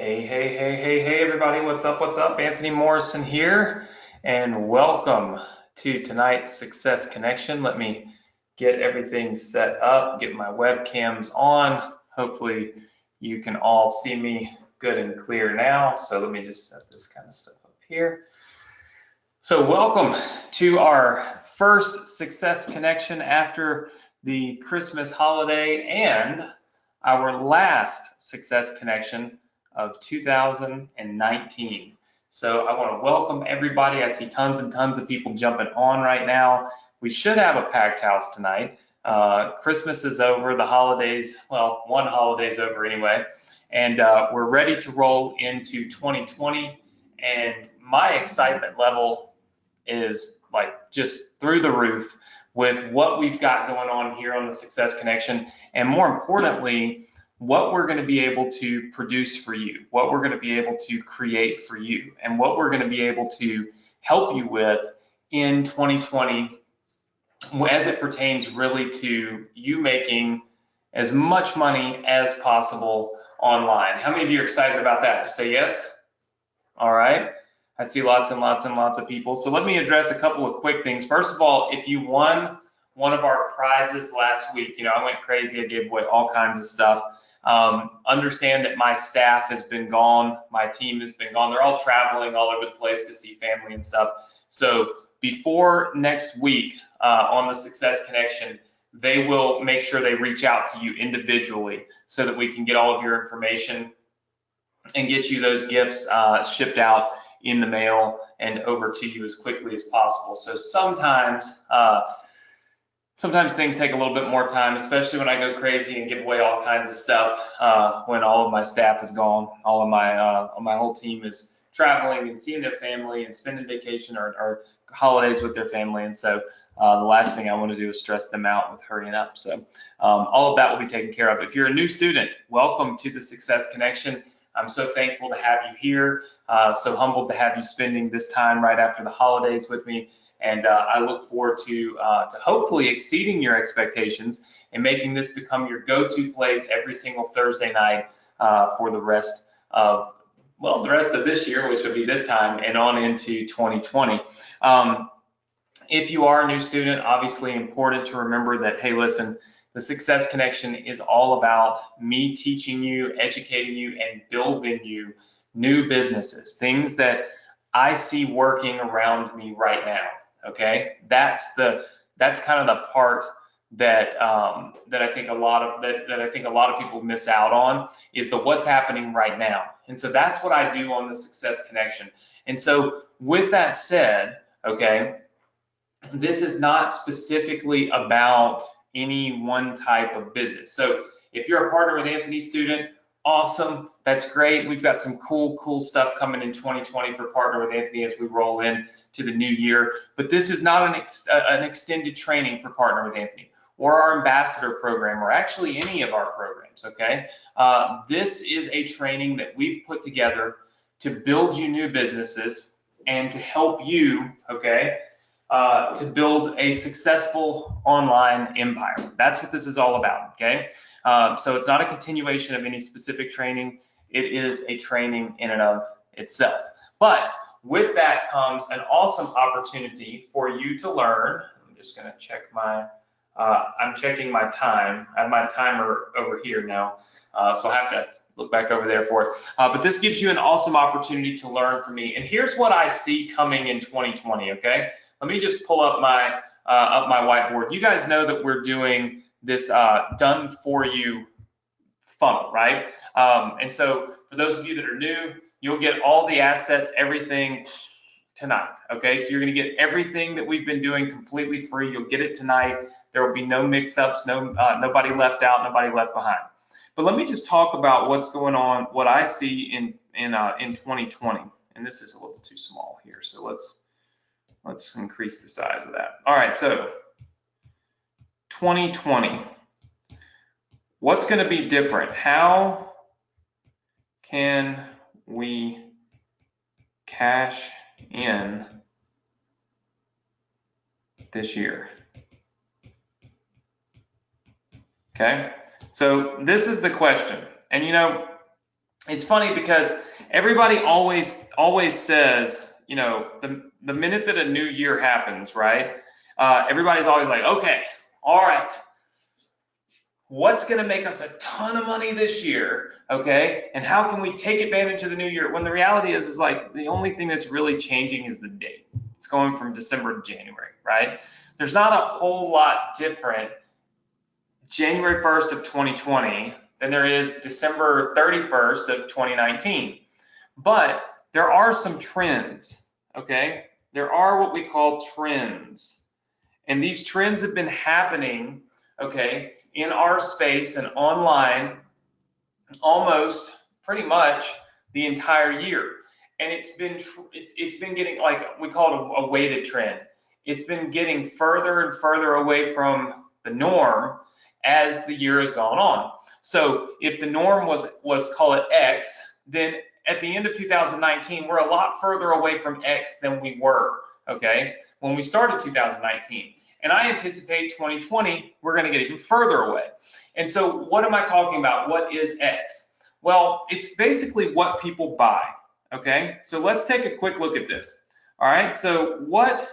Hey, everybody. What's up? What's up? Anthony Morrison here, and welcome to tonight's Success Connection. Let me get everything set up, get my webcams on. Hopefully, you can all see me good and clear now. So, let me just set this kind of stuff up here. So, welcome to our first Success Connection after the Christmas holiday and our last Success Connection of 2019. So I want to welcome everybody. I see tons and tons of people jumping on right now. We should have a packed house tonight. Christmas is over, the holidays, well, one holiday's over anyway, and we're ready to roll into 2020. And my excitement level is like just through the roof with what we've got going on here on the Success Connection, and more importantly, what we're going to be able to produce for you, what we're going to be able to create for you, and what we're going to be able to help you with in 2020 as it pertains really to you making as much money as possible online. How many of you are excited about that? Just say yes. All right. I see lots and lots and lots of people. So let me address a couple of quick things. First of all, if you won one of our prizes last week, I went crazy. I gave away all kinds of stuff. Understand that my staff has been gone. My team has been gone. They're all traveling all over the place to see family and stuff. So before next week on the Success Connection, they will make sure they reach out to you individually so that we can get all of your information and get you those gifts shipped out in the mail and over to you as quickly as possible. So sometimes things take a little bit more time, especially when I go crazy and give away all kinds of stuff when all of my staff is gone, all of my whole team is traveling and seeing their family and spending vacation or holidays with their family. And so the last thing I want to do is stress them out with hurrying up. So all of that will be taken care of. If you're a new student, welcome to the Success Connection. I'm so thankful to have you here, so humbled to have you spending this time right after the holidays with me. And I look forward to hopefully exceeding your expectations and making this become your go-to place every single Thursday night for the rest of this year, which will be this time, and on into 2020. If you are a new student, obviously important to remember that, hey, listen, the Success Connection is all about me teaching you, educating you, and building you new businesses, things that I see working around me right now. Okay, that's kind of the part that I think a lot of people miss out on, is the what's happening right now. And so that's what I do on the Success Connection. And so with that said, okay, this is not specifically about any one type of business. So if you're a Partner with Anthony student, awesome, that's great. We've got some cool stuff coming in 2020 for Partner with Anthony as we roll in to the new year. But this is not an extended training for Partner with Anthony or our ambassador program or actually any of our programs, okay? This is a training that we've put together to build you new businesses and to help you, okay, to build a successful online empire. That's what this is all about, okay? So it's not a continuation of any specific training. It is a training in and of itself. But with that comes an awesome opportunity for you to learn. I'm just gonna check I'm checking my time. I have my timer over here now, so I'll have to look back over there for it. But this gives you an awesome opportunity to learn from me. And here's what I see coming in 2020, okay? Let me just pull up my whiteboard. You guys know that we're doing this done for you funnel, right? And so for those of you that are new, you'll get all the assets, everything tonight, okay? So you're gonna get everything that we've been doing completely free. You'll get it tonight. There will be no mix-ups, nobody left out, nobody left behind. But let me just talk about what's going on, what I see in 2020. And this is a little too small here, so let's increase the size of that. All right, so 2020. What's going to be different? How can we cash in this year? Okay, so this is the question. And it's funny because everybody always says, you know, the minute that a new year happens, right? Everybody's always like, okay, all right, what's going to make us a ton of money this year, okay? And how can we take advantage of the new year? When the reality is like the only thing that's really changing is the date. It's going from December to January, right? There's not a whole lot different January 1st of 2020 than there is December 31st of 2019. But there are some trends, okay? There are what we call trends. And these trends have been happening, okay, in our space and online almost pretty much the entire year. And it's been getting, like, we call it a weighted trend. It's been getting further and further away from the norm as the year has gone on. So if the norm was call it X, then at the end of 2019, we're a lot further away from X than we were, okay, when we started 2019. And I anticipate 2020, we're going to get even further away. And so what am I talking about? What is X? Well, it's basically what people buy, okay? So let's take a quick look at this. All right, so what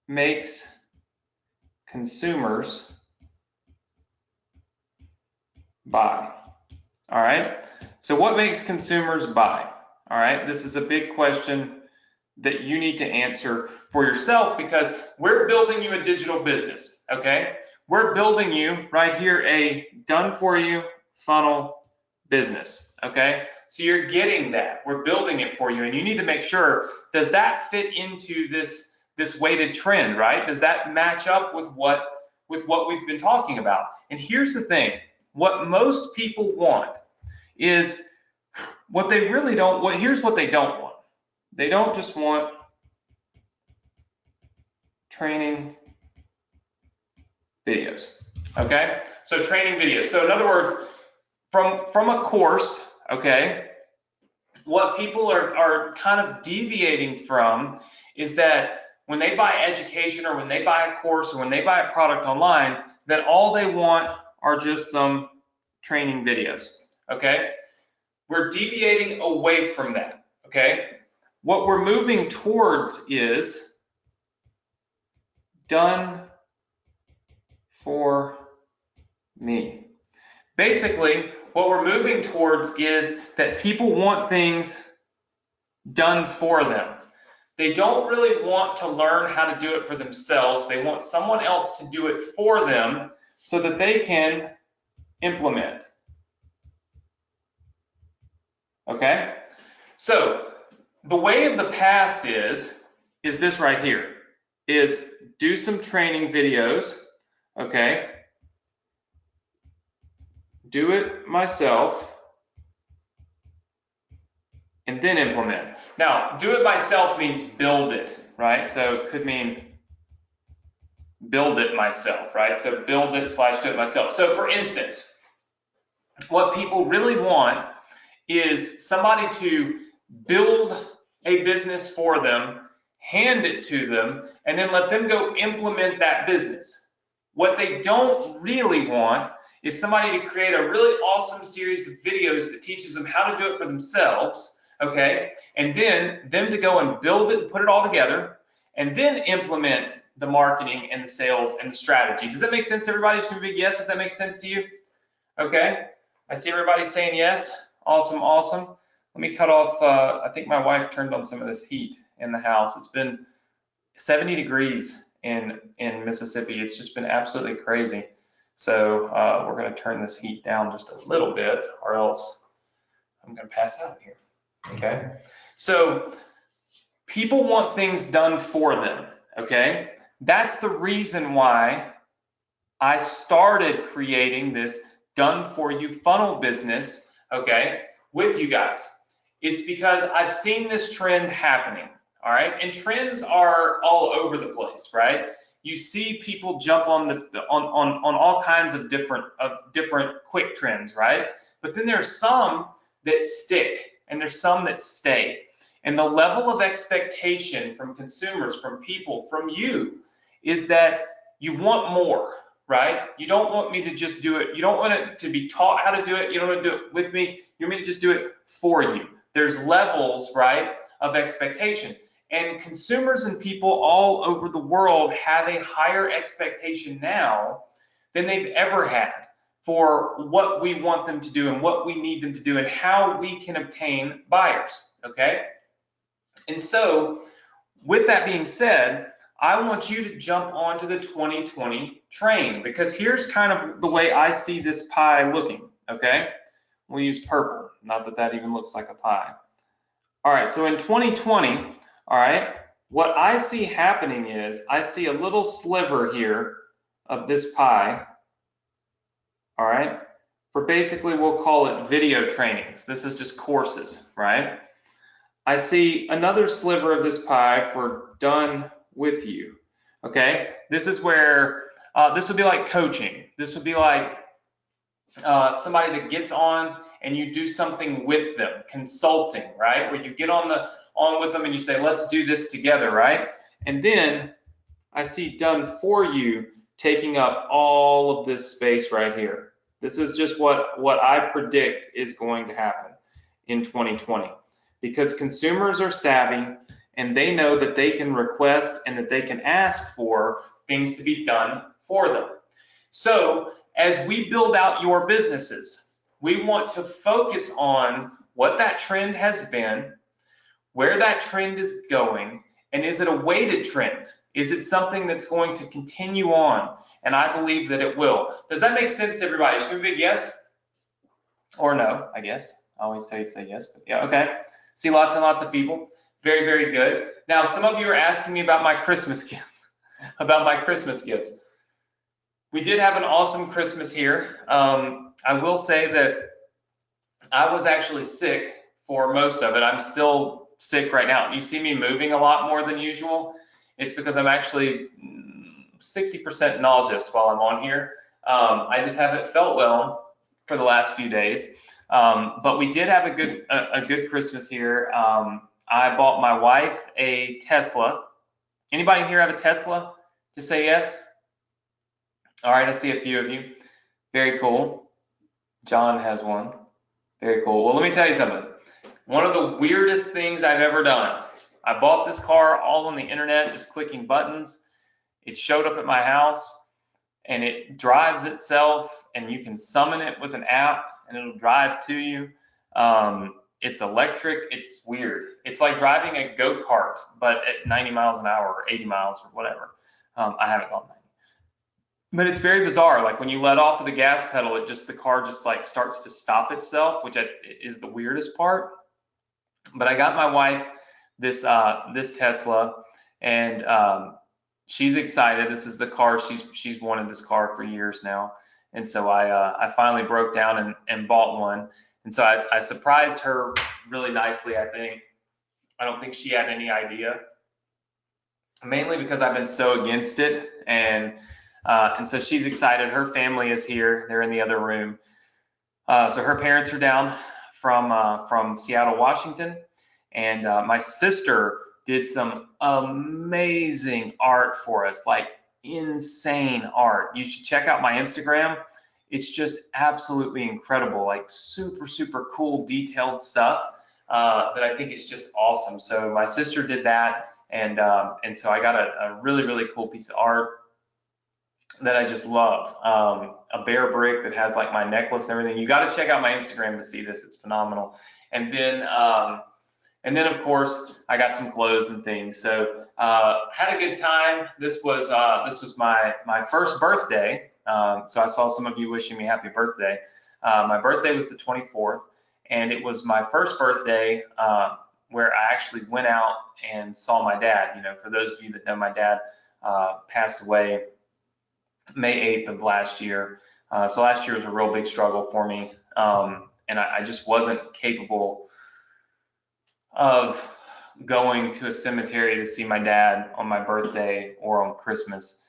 makes consumers buy? All right, so what makes consumers buy? All right, this is a big question that you need to answer for yourself, because we're building you a digital business, okay? We're building you right here a done for you funnel business, okay? So you're getting that. We're building it for you, and you need to make sure, does that fit into this weighted trend, right? Does that match up with what we've been talking about? And here's the thing, what most people want is what they really don't want. Here's what they don't want. They don't just want training videos, okay? So training videos. So in other words, from a course, okay, what people are kind of deviating from is that when they buy education, or when they buy a course, or when they buy a product online, that all they want are just some training videos, okay? We're deviating away from that, okay? What we're moving towards is done for me. Basically, what we're moving towards is that people want things done for them. They don't really want to learn how to do it for themselves. They want someone else to do it for them so that they can implement. Okay? So the way of the past is this right here, is do some training videos, okay? Do it myself, and then implement. Now, do it myself means build it, right? So it could mean build it myself, right? So build it / do it myself. So for instance, what people really want is somebody to build a business for them, hand it to them, and then let them go implement that business. What they don't really want is somebody to create a really awesome series of videos that teaches them how to do it for themselves, okay? And then them to go and build it and put it all together, and then implement the marketing and the sales and the strategy. Does that make sense to everybody? Just give me a big yes if that makes sense to you. Okay, I see everybody saying yes. Awesome, awesome. Let me cut off, I think my wife turned on some of this heat in the house. It's been 70 degrees in Mississippi. It's just been absolutely crazy. So we're gonna turn this heat down just a little bit, or else I'm gonna pass out here, okay? So people want things done for them, okay? That's the reason why I started creating this done for you funnel business, okay, with you guys. It's because I've seen this trend happening, all right? And trends are all over the place, right? You see people jump on on all kinds of different quick trends, right? But then there's some that stick, and there's some that stay. And the level of expectation from consumers, from people, from you, is that you want more, right? You don't want me to just do it. You don't want it to be taught how to do it. You don't want to do it with me. You want me to just do it for you. There's levels, right, of expectation. And consumers and people all over the world have a higher expectation now than they've ever had for what we want them to do and what we need them to do and how we can obtain buyers, okay? And so with that being said, I want you to jump onto the 2020 train, because here's kind of the way I see this pie looking, okay? We'll use purple, not that that even looks like a pie. All right, so in 2020, all right, what I see happening is I see a little sliver here of this pie, all right, for basically we'll call it video trainings. This is just courses, right? I see another sliver of this pie for done with you, okay? This is where, this would be like coaching. This would be like somebody that gets on and you do something with them, consulting, right? Where you get on with them and you say, let's do this together, right? And then I see done for you taking up all of this space right here. This is just what I predict is going to happen in 2020, because consumers are savvy and they know that they can request and that they can ask for things to be done for them. So as we build out your businesses, we want to focus on what that trend has been, where that trend is going, and is it a weighted trend? Is it something that's going to continue on? And I believe that it will. Does that make sense to everybody? Should we be a yes or no? I guess I always tell you to say yes, but yeah, okay. See lots and lots of people. Very, very good. Now, some of you are asking me about my Christmas gifts, We did have an awesome Christmas here. I will say that I was actually sick for most of it. I'm still sick right now. You see me moving a lot more than usual. It's because I'm actually 60% nauseous while I'm on here. I just haven't felt well for the last few days. But we did have a good Christmas here. I bought my wife a Tesla. Anybody here have a Tesla? Just say yes. All right, I see a few of you. Very cool. John has one. Very cool. Well, let me tell you something. One of the weirdest things I've ever done. I bought this car all on the internet, just clicking buttons. It showed up at my house and it drives itself, and you can summon it with an app and it'll drive to you. It's electric. It's weird. It's like driving a go-kart, but at 90 miles an hour or 80 miles or whatever. I haven't gone 90. But it's very bizarre. Like when you let off of the gas pedal, the car just like starts to stop itself, which is the weirdest part. But I got my wife this Tesla, and she's excited. This is the car she's wanted this car for years now, and so I finally broke down and bought one. And so I surprised her really nicely. I don't think she had any idea, mainly because I've been so against it, and so she's excited. Her family is here. They're in the other room. So her parents are down from Seattle, Washington, and my sister did some amazing art for us, like insane art. You should check out my Instagram. It's just absolutely incredible, like super, super cool, detailed stuff that I think is just awesome. So my sister did that, and so I got a really, really cool piece of art that I just love. A bear brick that has like my necklace and everything. You got to check out my Instagram to see this. It's phenomenal. And then of course I got some clothes and things. So had a good time. This was my first birthday. So I saw some of you wishing me happy birthday. My birthday was the 24th, and it was my first birthday where I actually went out and saw my dad. You know, for those of you that know, my dad passed away May 8th of last year. So last year was a real big struggle for me, and I just wasn't capable of going to a cemetery to see my dad on my birthday or on Christmas.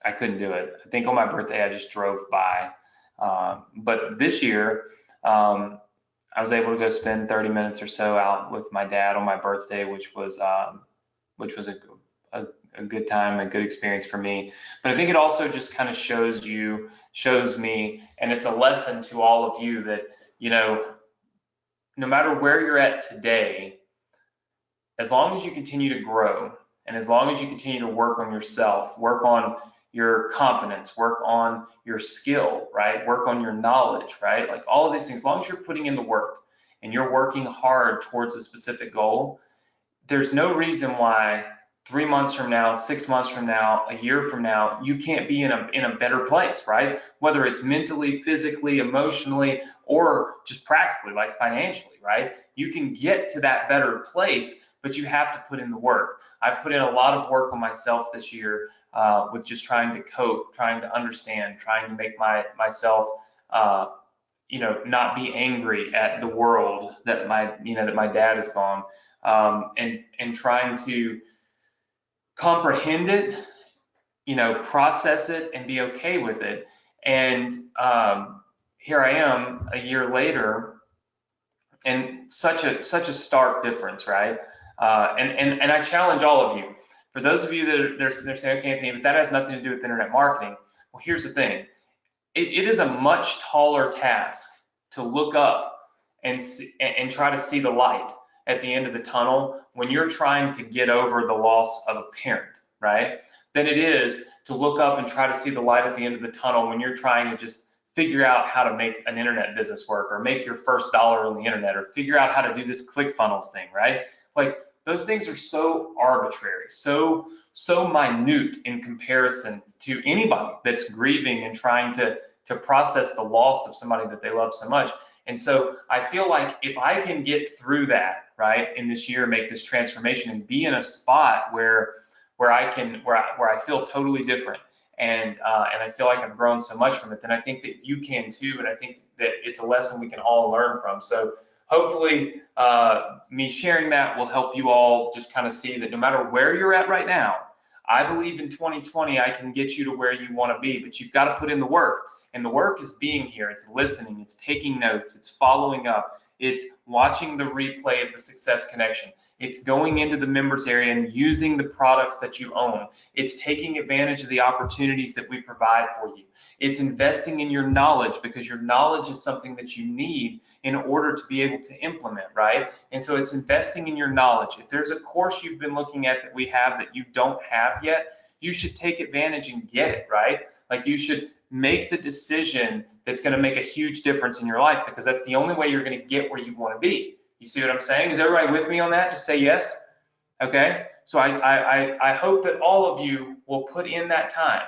I couldn't do it. I think on my birthday I just drove by. But this year I was able to go spend 30 minutes or so out with my dad on my birthday, which was a a good time, a good experience for me. But I think it also just kind of shows me, and it's a lesson to all of you that, no matter where you're at today, as long as you continue to grow and as long as you continue to work on yourself, work on your confidence, work on your skill, right? Work on your knowledge, right? Like all of these things, as long as you're putting in the work and you're working hard towards a specific goal, there's no reason why 3 months from now, 6 months from now, a year from now, you can't be in a better place, right? Whether it's mentally, physically, emotionally, or just practically, like financially, right? You can get to that better place, but you have to put in the work. I've put in a lot of work on myself this year with just trying to cope, trying to understand, trying to make myself, not be angry at the world that my dad is gone, and trying to comprehend it, process it and be okay with it. And here I am a year later, and such a stark difference, right? And I challenge all of you. For those of you that they're saying, okay, Anthony, but that has nothing to do with internet marketing. Well, here's the thing. It is a much taller task to look up and try to see the light at the end of the tunnel when you're trying to get over the loss of a parent, right? Than it is to look up and try to see the light at the end of the tunnel when you're trying to just figure out how to make an internet business work, or make your first dollar on the internet, or figure out how to do this ClickFunnels thing, right? Like those things are so arbitrary, so minute in comparison to anybody that's grieving and trying to process the loss of somebody that they love so much. And so I feel like if I can get through that, right, in this year, make this transformation and be in a spot where I feel totally different, and I feel like I've grown so much from it, then I think that you can too, and I think that it's a lesson we can all learn from. So hopefully me sharing that will help you all just kind of see that no matter where you're at right now, I believe in 2020 I can get you to where you want to be, but you've got to put in the work. And the work is being here, it's listening, it's taking notes, it's following up, it's watching the replay of the Success Connection, it's going into the members area and using the products that you own, it's taking advantage of the opportunities that we provide for you, it's investing in your knowledge, because your knowledge is something that you need in order to be able to implement, right? And so it's investing in your knowledge. If there's a course you've been looking at that we have that you don't have yet, you should take advantage and get it, right? Like you should make the decision that's going to make a huge difference in your life, because that's the only way you're going to get where you want to be. You see what I'm saying? Is everybody with me on that? Just say yes. Okay. So I hope that all of you will put in that time,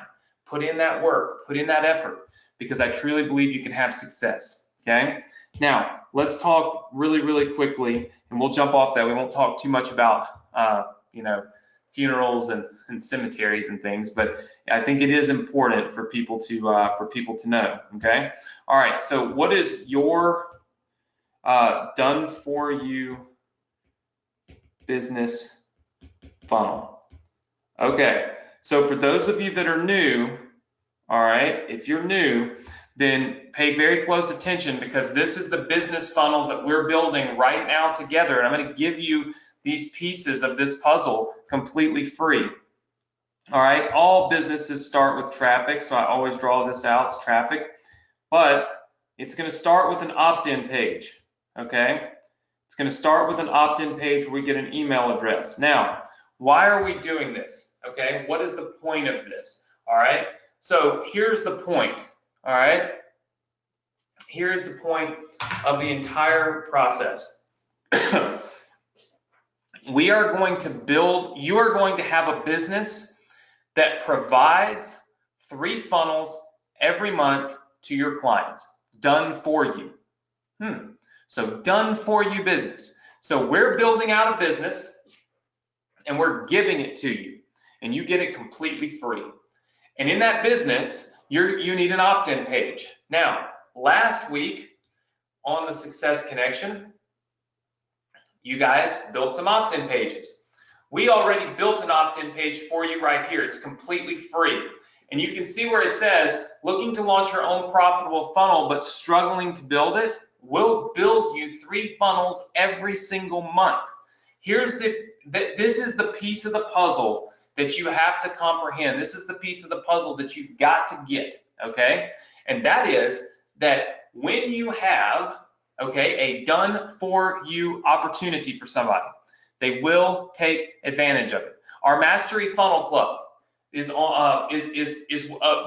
put in that work, put in that effort, because I truly believe you can have success. Okay. Now let's talk really quickly, and we'll jump off that. We won't talk too much about funerals and cemeteries and things, but I think it is important for people to know. Okay. All right. So what is your done for you business funnel? Okay. So for those of you that are new, all right, if you're new, then pay very close attention, because this is the business funnel that we're building right now together. And I'm going to give you these pieces of this puzzle completely free. All right, all businesses start with traffic, so I always draw this out, it's traffic, but it's going to start with an opt-in page. Okay, it's going to start with an opt-in page where we get an email address. Now, why are we doing this? Okay, what is the point of this? All right, so here's the point. All right, here's the point of the entire process. You are going to have a business that provides 3 funnels every month to your clients, done for you. So done for you business. So we're building out a business and we're giving it to you, and you get it completely free. And in that business, you need an opt-in page. Now, last week on the Success Connection, you guys built some opt-in pages. We already built an opt-in page for you right here. It's completely free. And you can see where it says, looking to launch your own profitable funnel but struggling to build it? We'll build you 3 funnels every single month. This is the piece of the puzzle that you have to comprehend. This is the piece of the puzzle that you've got to get, okay? And that is that when you have, okay, a done for you opportunity for somebody, they will take advantage of it. Our Mastery Funnel Club is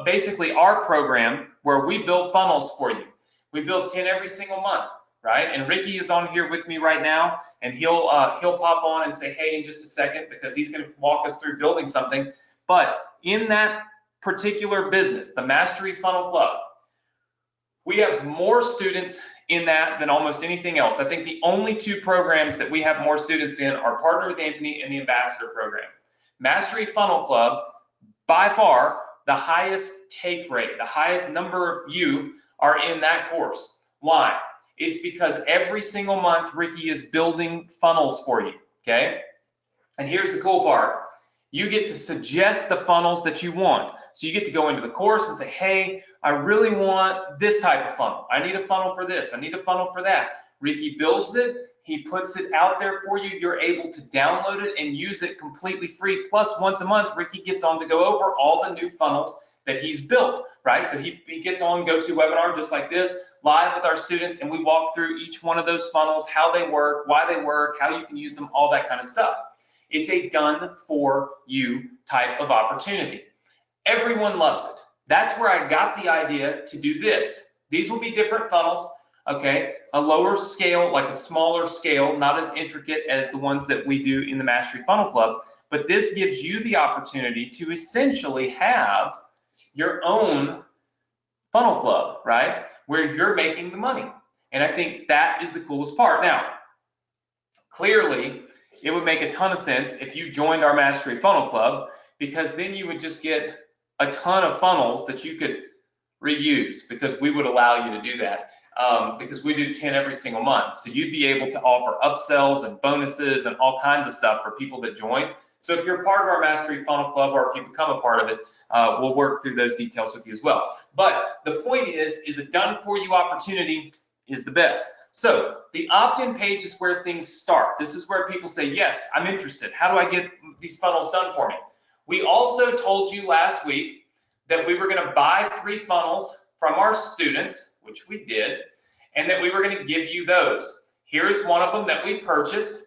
basically our program where we build funnels for you. We build 10 every single month, right? And Ricky is on here with me right now, and he'll pop on and say hey in just a second, because he's going to walk us through building something. But in that particular business, the Mastery Funnel Club, we have more students in that than almost anything else. I think the only two programs that we have more students in are Partner with Anthony and the Ambassador program. Mastery Funnel Club, by far the highest take rate, the highest number of you are in that course. Why? It's because every single month Ricky is building funnels for you, okay? And here's the cool part. You get to suggest the funnels that you want. So you get to go into the course and say, hey, I really want this type of funnel. I need a funnel for this. I need a funnel for that. Ricky builds it. He puts it out there for you. You're able to download it and use it completely free. Plus, once a month, Ricky gets on to go over all the new funnels that he's built, right? So he gets on GoToWebinar just like this, live with our students, and we walk through each one of those funnels, how they work, why they work, how you can use them, all that kind of stuff. It's a done for you type of opportunity. Everyone loves it. That's where I got the idea to do this. These will be different funnels, okay? A lower scale, like a smaller scale, not as intricate as the ones that we do in the Mastery Funnel Club, but this gives you the opportunity to essentially have your own funnel club, right? Where you're making the money. And I think that is the coolest part. Now, clearly, it would make a ton of sense if you joined our Mastery Funnel Club, because then you would just get a ton of funnels that you could reuse, because we would allow you to do that, because we do 10 every single month. So you'd be able to offer upsells and bonuses and all kinds of stuff for people that join. So if you're part of our Mastery Funnel Club, or if you become a part of it, we'll work through those details with you as well. But the point is a done for you opportunity is the best. So the opt-in page is where things start. This is where people say, yes, I'm interested. How do I get these funnels done for me? We also told you last week that we were going to buy 3 funnels from our students, which we did, and that we were going to give you those. Here's one of them that we purchased,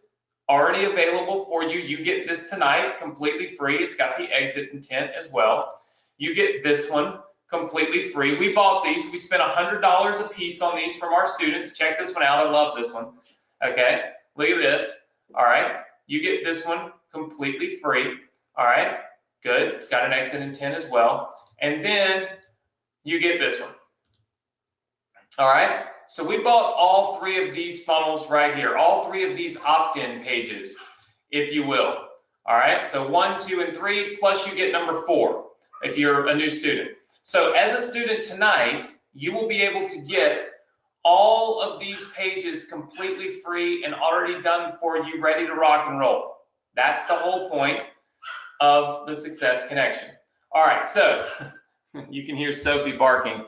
already available for you. You get this tonight completely free. It's got the exit intent as well. You get this one completely free. We bought these. We spent $100 a piece on these from our students. Check this one out. I love this one. Okay, look at this. All right, you get this one completely free. All right, good. It's got an exit intent as well. And then you get this one. All right, so we bought all 3 of these funnels right here, all 3 of these opt-in pages, if you will. All right, so 1, 2, and 3, plus you get number 4 if you're a new student. So as a student tonight, you will be able to get all of these pages completely free and already done for you, ready to rock and roll. That's the whole point of the Success Connection. All right, so you can hear Sophie barking.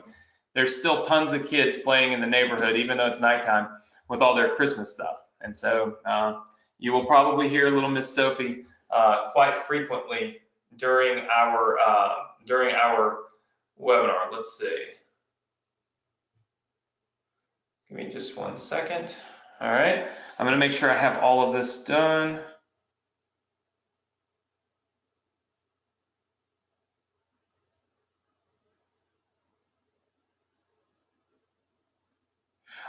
There's still tons of kids playing in the neighborhood, even though it's nighttime, with all their Christmas stuff. And so you will probably hear little Miss Sophie quite frequently during our webinar. Let's see. Give me just 1 second. All right, I'm going to make sure I have all of this done.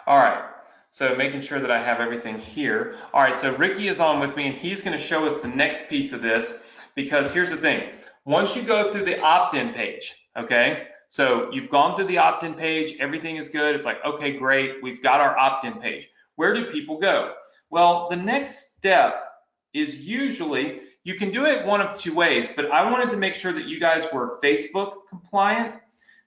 All right, so making sure that I have everything here. All right, so Ricky is on with me, and he's going to show us the next piece of this, because here's the thing. Once you go through the opt-in page, okay, so you've gone through the opt-in page, everything is good. It's like, okay, great, we've got our opt-in page. Where do people go? Well, the next step is usually, you can do it one of 2 ways, but I wanted to make sure that you guys were Facebook compliant.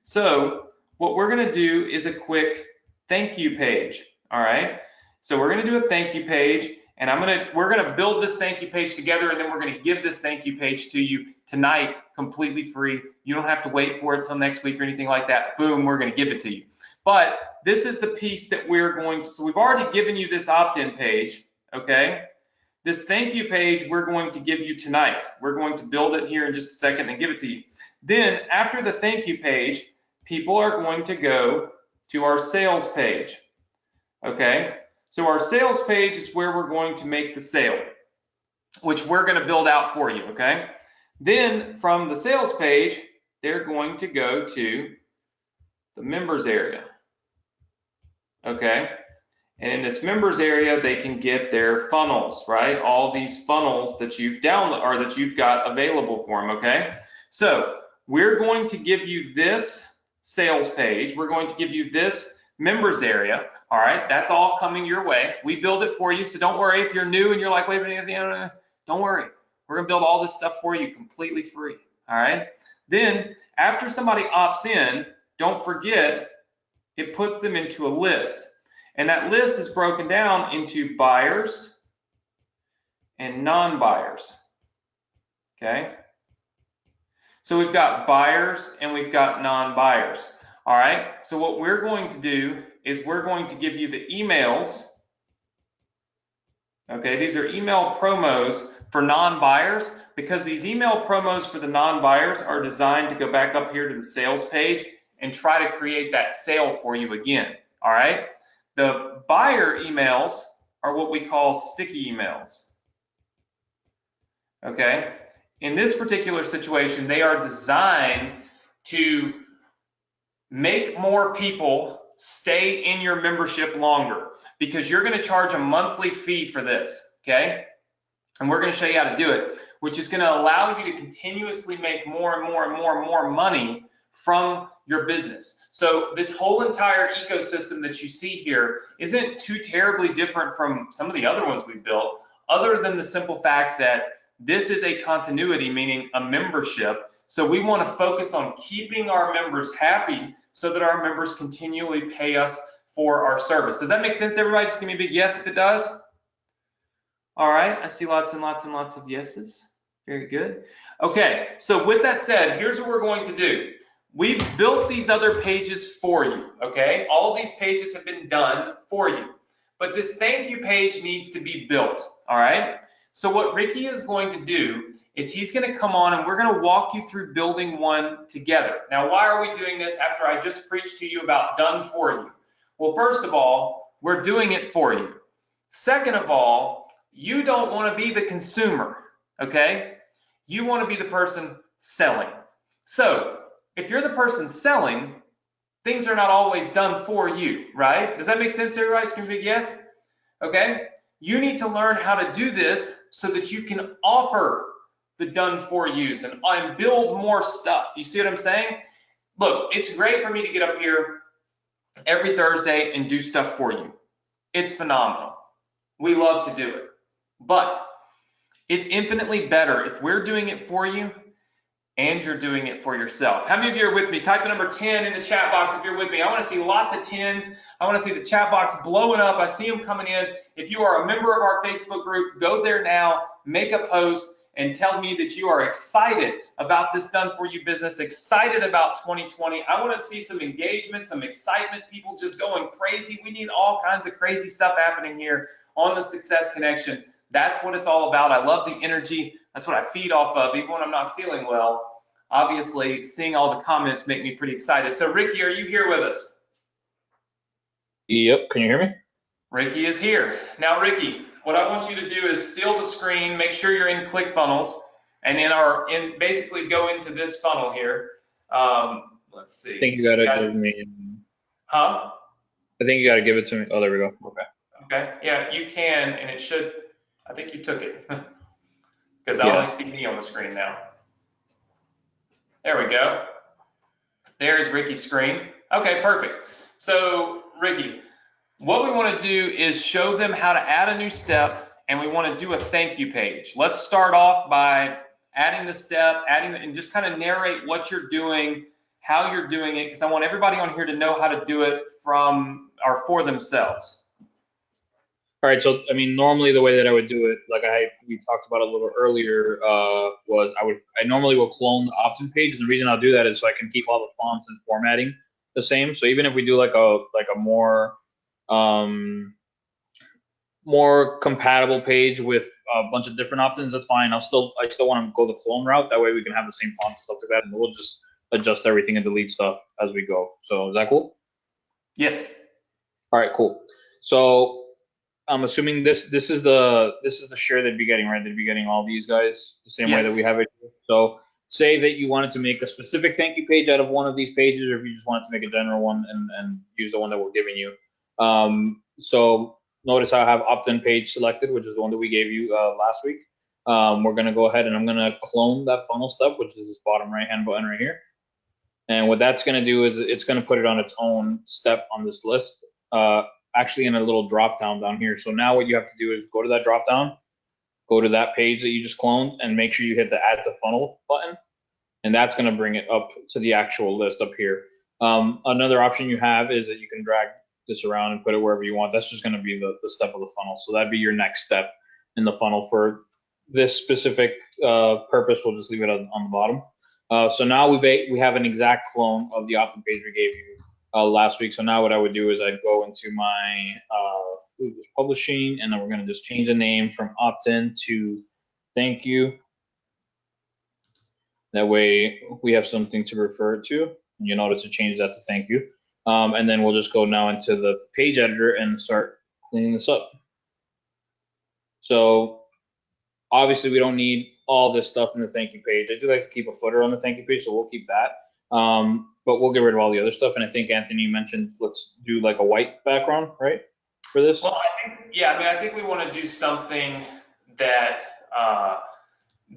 So what we're going to do is a quick thank you page. All right, so we're going to do a thank you page, and we're going to build this thank you page together, and then we're going to give this thank you page to you tonight completely free. You don't have to wait for it till next week or anything like that. Boom, we're going to give it to you. But this is the piece that we're going to, so we've already given you this opt-in page, okay? This thank you page we're going to give you tonight. We're going to build it here in just a second and give it to you. Then after the thank you page, people are going to go to our sales page. Okay, so our sales page is where we're going to make the sale, which we're going to build out for you. Okay, then from the sales page, they're going to go to the members area. Okay, and in this members area, they can get their funnels, right? All these funnels that you've downloaded or that you've got available for them. Okay, so we're going to give you this sales page. We're going to give you this members area. All right, that's all coming your way. We build it for you, so don't worry if you're new and you're like, wait a minute, don't worry. We're gonna build all this stuff for you completely free. All right. Then after somebody opts in, don't forget it puts them into a list, and that list is broken down into buyers and non-buyers. Okay. So we've got buyers and we've got non-buyers. All right, so what we're going to do is we're going to give you the emails. Okay, these are email promos for non-buyers, because these email promos for the non-buyers are designed to go back up here to the sales page and try to create that sale for you again. All right, the buyer emails are what we call sticky emails. Okay, in this particular situation, they are designed to make more people stay in your membership longer, because you're going to charge a monthly fee for this. Okay, and we're going to show you how to do it, which is going to allow you to continuously make more and more and more and more money from your business. So this whole entire ecosystem that you see here isn't too terribly different from some of the other ones we built, other than the simple fact that this is a continuity, meaning a membership. So we want to focus on keeping our members happy so that our members continually pay us for our service. Does that make sense, everybody? Just give me a big yes if it does. All right, I see lots and lots and lots of yeses. Very good. Okay, so with that said, here's what we're going to do. We've built these other pages for you, okay? All of these pages have been done for you, but this thank you page needs to be built, all right? So what Ricky is going to do is he's going to come on and we're going to walk you through building one together. Now, why are we doing this after I just preached to you about done for you? Well, first of all, we're doing it for you. Second of all, you don't want to be the consumer, okay? You want to be the person selling. So if you're the person selling, things are not always done for you, right? Does that make sense, everybody? Just give me a big yes. Okay? You need to learn how to do this so that you can offer the done for yous and build more stuff. You see what I'm saying? Look, it's great for me to get up here every Thursday and do stuff for you. It's phenomenal. We love to do it. But it's infinitely better if we're doing it for you and you're doing it for yourself. How many of you are with me? Type the number 10 in the chat box if you're with me. I want to see lots of 10s. I want to see the chat box blowing up. I see them coming in. If you are a member of our Facebook group, go there now, make a post, and tell me that you are excited about this done for you business, excited about 2020. I want to see some engagement, some excitement, people just going crazy. We need all kinds of crazy stuff happening here on the Success Connection. That's what it's all about. I love the energy. That's what I feed off of, even when I'm not feeling well. Obviously, seeing all the comments make me pretty excited. So Ricky, are you here with us? Yep, can you hear me? Ricky is here. Now, Ricky, what I want you to do is steal the screen, make sure you're in ClickFunnels, and then basically go into this funnel here. Let's see. I think you gotta give me. Huh? I think you gotta give it to me. Oh, there we go. Okay. Okay. Yeah, you can, and it should. I think you took it because I only see me on the screen now. There we go. There's Ricky's screen. Okay, perfect. So Ricky, what we want to do is show them how to add a new step, and we want to do a thank you page. Let's start off by adding the step, and just kind of narrate what you're doing, how you're doing it, because I want everybody on here to know how to do it from or for themselves. All right, so I mean, normally the way that I would do it, like we talked about a little earlier, was I normally will clone the opt-in page, and the reason I'll do that is so I can keep all the fonts and formatting the same. So even if we do like a more more compatible page with a bunch of different options, that's fine. I still want to go the clone route. That way we can have the same font and stuff like that, and we'll just adjust everything and delete stuff as we go. So is that cool? Yes. All right, cool. So I'm assuming this is the share they'd be getting, right? They'd be getting all these guys the same way that Yes. we have it. So say that you wanted to make a specific thank you page out of one of these pages, or if you just wanted to make a general one and use the one that we're giving you. So notice how I have opt-in page selected, which is the one that we gave you last week. We're gonna go ahead and I'm gonna clone that funnel step, which is this bottom right-hand button right here. And what that's gonna do is it's gonna put it on its own step on this list, actually in a little drop down here. So now what you have to do is go to that drop down, go to that page that you just cloned, and make sure you hit the add to funnel button. And that's gonna bring it up to the actual list up here. Another option you have is that you can drag this around and put it wherever you want. That's just gonna be the step of the funnel. So that'd be your next step in the funnel for this specific purpose. We'll just leave it on the bottom. So now we have an exact clone of the opt-in page we gave you last week. So now what I would do is I'd go into my publishing, and then we're gonna just change the name from opt-in to thank you. That way we have something to refer to. And you notice to change that to thank you. And then we'll just go now into the page editor and start cleaning this up. So obviously we don't need all this stuff in the thank you page. I do like to keep a footer on the thank you page, so we'll keep that. But we'll get rid of all the other stuff. And I think Anthony mentioned let's do like a white background, right, for this? Well, I think we want to do something that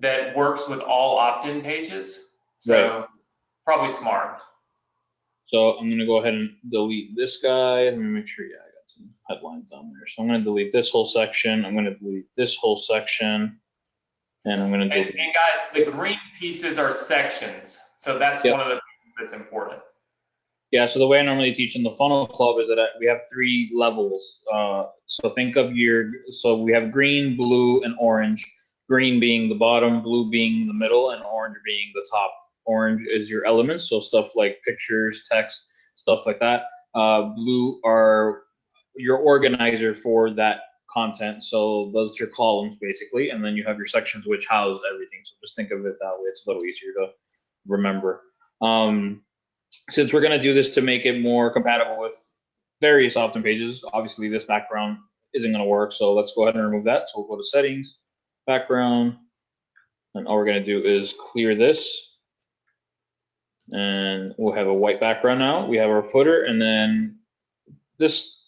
that works with all opt-in pages. So Right. probably smart. So I'm gonna go ahead and delete this guy. Let me make sure, yeah, I got some headlines on there. So I'm gonna delete this whole section. I'm gonna delete this whole section. And I'm gonna delete. And guys, the green pieces are sections. So that's one of the things that's important. Yeah, so the way I normally teach in the funnel club is that we have 3 levels. So think of so we have green, blue, and orange. Green being the bottom, blue being the middle, and orange being the top. Orange is your elements, so stuff like pictures, text, stuff like that. Blue are your organizer for that content, so those are your columns basically, and then you have your sections which house everything. So just think of it that way. It's a little easier to remember. Since we're going to do this to make it more compatible with various opt-in pages, obviously this background isn't going to work. So let's go ahead and remove that. So we'll go to settings, background, and all we're going to do is clear this. And we'll have a white background now. We have our footer, and then this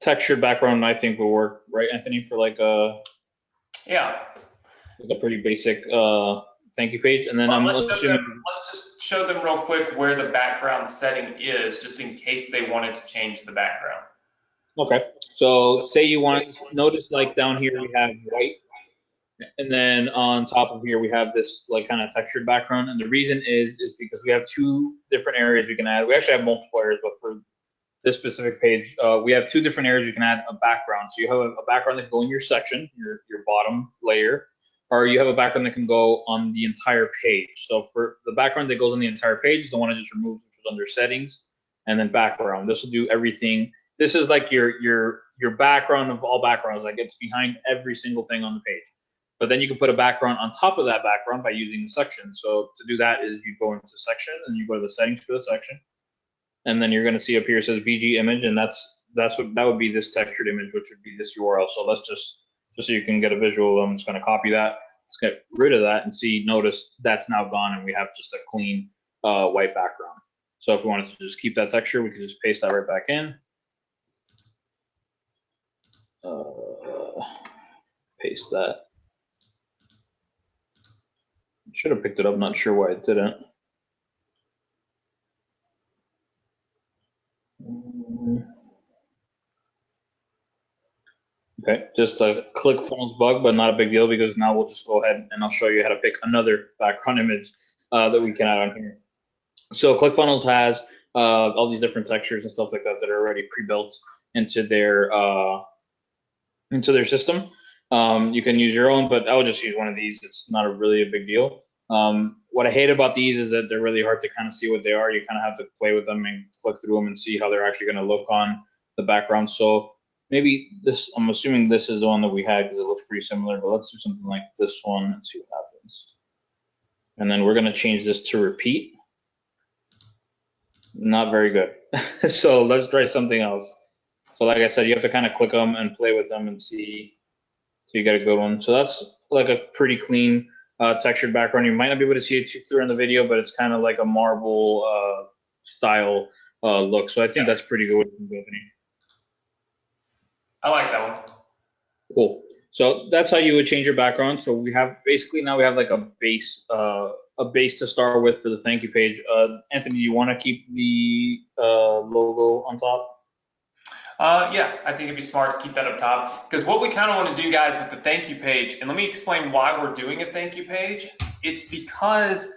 textured background I think will work, right, Anthony, for like a pretty basic thank you page. And then let's just show them real quick where the background setting is, just in case they wanted to change the background. Okay, so say you want to notice, like down here we have white, and then on top of here we have this like kind of textured background. And the reason is because we have 2 different areas we can add. We actually have multiple areas, but for this specific page, we have 2 different areas you can add a background. So you have a background that can go in your section, your bottom layer, or you have a background that can go on the entire page. So for the background that goes on the entire page, the one I just removed, which was under settings, and then background. This will do everything. This is like your background of all backgrounds. Like it's behind every single thing on the page. But then you can put a background on top of that background by using the section. So to do that is you go into section and you go to the settings for the section. And then you're going to see up here it says BG image, and that would be this textured image, which would be this URL. So let's just so you can get a visual, I'm just going to copy that. Let's get rid of that and notice that's now gone, and we have just a clean white background. So if we wanted to just keep that texture, we could just paste that right back in. Paste that. Should have picked it up, not sure why it didn't. Okay, just a ClickFunnels bug, but not a big deal, because now we'll just go ahead and I'll show you how to pick another background image that we can add on here. So ClickFunnels has all these different textures and stuff like that that are already pre-built into their system. You can use your own, but I would just use one of these. It's not really a big deal. What I hate about these is that they're really hard to kind of see what they are. You kind of have to play with them and click through them and see how they're actually going to look on the background. So maybe this, I'm assuming this is the one that we had because it looks pretty similar, but let's do something like this one and see what happens. And then we're going to change this to repeat. Not very good. So let's try something else. So like I said, you have to kind of click them and play with them and see. So you get a good one. So that's like a pretty clean textured background. You might not be able to see it too clear in the video, but it's kind of like a marble style look. So I think that's pretty good. I like that one. Cool. So that's how you would change your background. So we have basically now we have like a base to start with for the thank you page. Anthony, you want to keep the logo on top? Yeah, I think it'd be smart to keep that up top, because what we kind of want to do, guys, with the thank you page, and let me explain why we're doing a thank you page. It's because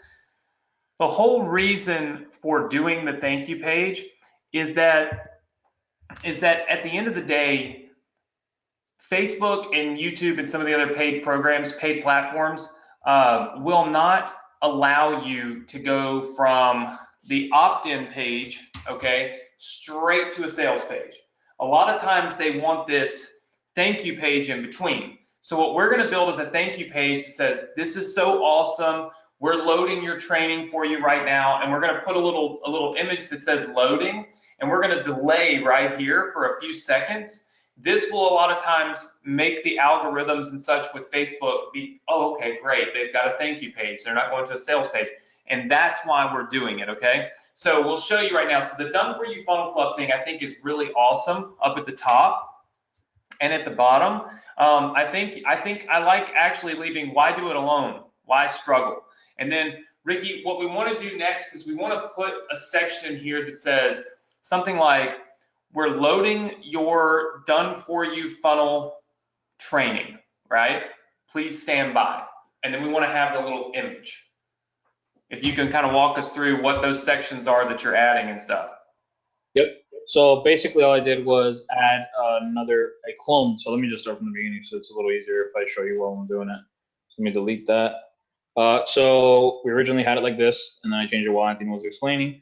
the whole reason for doing the thank you page is that at the end of the day, Facebook and YouTube and some of the other paid programs, paid platforms, will not allow you to go from the opt-in page, okay, straight to a sales page. A lot of times they want this thank you page in between. So what we're going to build is a thank you page that says, this is so awesome. We're loading your training for you right now. And we're going to put a little image that says loading. And we're going to delay right here for a few seconds. This will a lot of times make the algorithms and such with Facebook be, oh, okay, great. They've got a thank you page. They're not going to a sales page. And that's why we're doing it, okay? So we'll show you right now. So the Done For You Funnel Club thing I think is really awesome up at the top and at the bottom. I think I like actually leaving why do it alone? Why struggle? And then Ricky, what we want to do next is we want to put a section in here that says something like, we're loading your Done For You funnel training, right? Please stand by. And then we want to have the little image. If you can kind of walk us through what those sections are that you're adding and stuff. Yep. So basically all I did was add a clone. So let me just start from the beginning so it's a little easier if I show you while I'm doing it. So let me delete that. So we originally had it like this, and then I changed it while Anthony was explaining.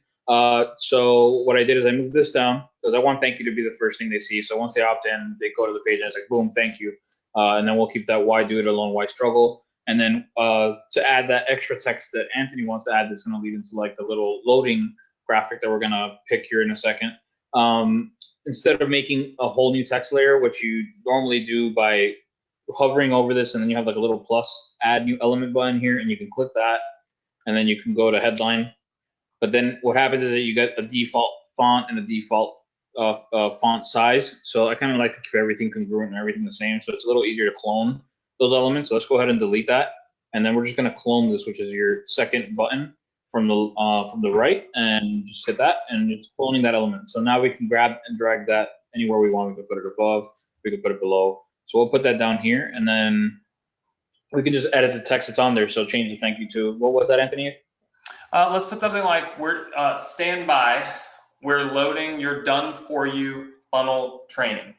So what I did is I moved this down because I want thank you to be the first thing they see. So once they opt in, they go to the page and it's like, boom, thank you. And then we'll keep that why do it alone, why struggle. And then to add that extra text that Anthony wants to add, that's going to lead into like the little loading graphic that we're going to pick here in a second. Instead of making a whole new text layer, which you normally do by hovering over this, and then you have like a little plus add new element button here, and you can click that, and then you can go to headline. But then what happens is that you get a default font and a default font size. So I kind of like to keep everything congruent and everything the same, so it's a little easier to clone those elements. So let's go ahead and delete that, and then we're just going to clone this, which is your second button from the right, and just hit that, and it's cloning that element. So now we can grab and drag that anywhere we want. We can put it above, we can put it below. So we'll put that down here, and then we can just edit the text that's on there. So change the thank you to, what was that, Anthony? Let's put something like, we're stand by. We're loading your Done For You funnel training.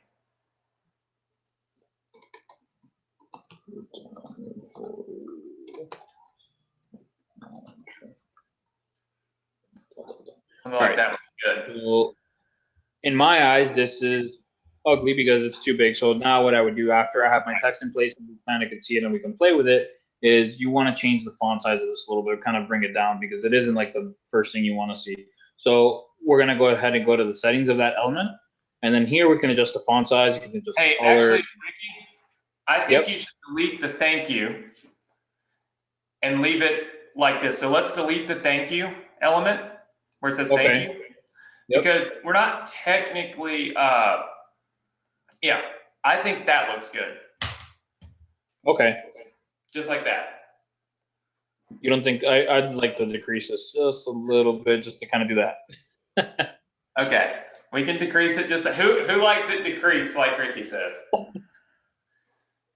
Something like that would be good. Well, in my eyes, this is ugly because it's too big. So now what I would do after I have my text in place and we kind of can see it and we can play with it is you want to change the font size of this a little bit, kind of bring it down because it isn't like the first thing you want to see. So we're going to go ahead and go to the settings of that element. And then here we can adjust the font size. You can adjust the color. Actually, Ricky, I think you should delete the thank you and leave it like this. So let's delete the thank you element where it says thank you. Because we're not technically, yeah, I think that looks good. Okay. Just like that. You don't think, I'd like to decrease this just a little bit just to kind of do that. Okay, we can decrease it just, who likes it decreased like Ricky says?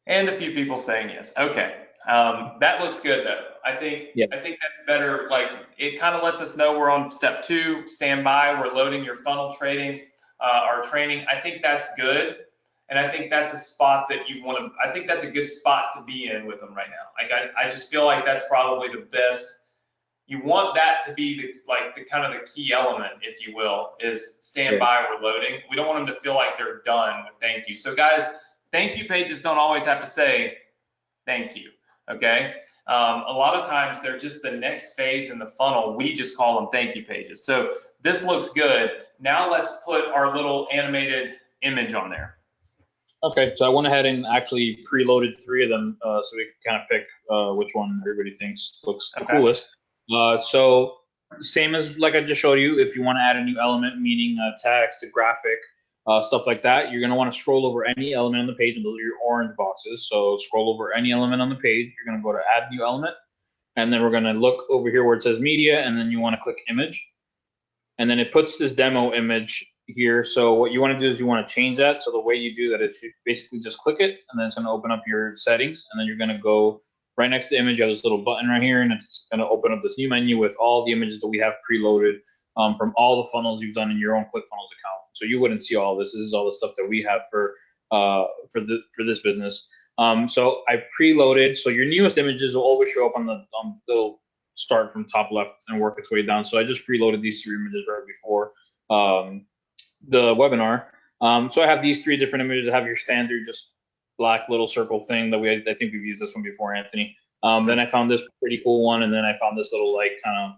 And a few people saying yes. Okay, that looks good though. I think that's better. Like it kind of lets us know we're on step 2, stand by. We're loading your funnel trading, our training. I think that's good, and I think that's a spot that you want to. I think that's a good spot to be in with them right now. Like I just feel like that's probably the best you want that to be the kind of the key element, if you will, is stand by, we're loading. We don't want them to feel like they're done with thank you. So guys, thank you pages don't always have to say thank you, okay? A lot of times they're just the next phase in the funnel. We just call them thank you pages. So this looks good. Now let's put our little animated image on there. Okay, so I went ahead and actually preloaded 3 of them, so we can kind of pick which one everybody thinks looks the coolest. So same as like I just showed you, if you want to add a new element, meaning text, a graphic, stuff like that, you're going to want to scroll over any element on the page, and those are your orange boxes. So scroll over any element on the page. You're going to go to add new element, and then we're going to look over here where it says media, and then you want to click image. And then it puts this demo image here. So what you want to do is you want to change that. So the way you do that is you basically just click it, and then it's going to open up your settings, and then you're going to go right next to image. You have this little button right here, and it's going to open up this new menu with all the images that we have preloaded from all the funnels you've done in your own ClickFunnels account. So you wouldn't see all this. This is all the stuff that we have for this business. So I preloaded. So your newest images will always show up on the they'll start from top left and work its way down. So I just preloaded these 3 images right before the webinar. So I have these 3 different images. I have your standard just black little circle thing that I think we've used this one before, Anthony. Then I found this pretty cool one, and then I found this little like kind of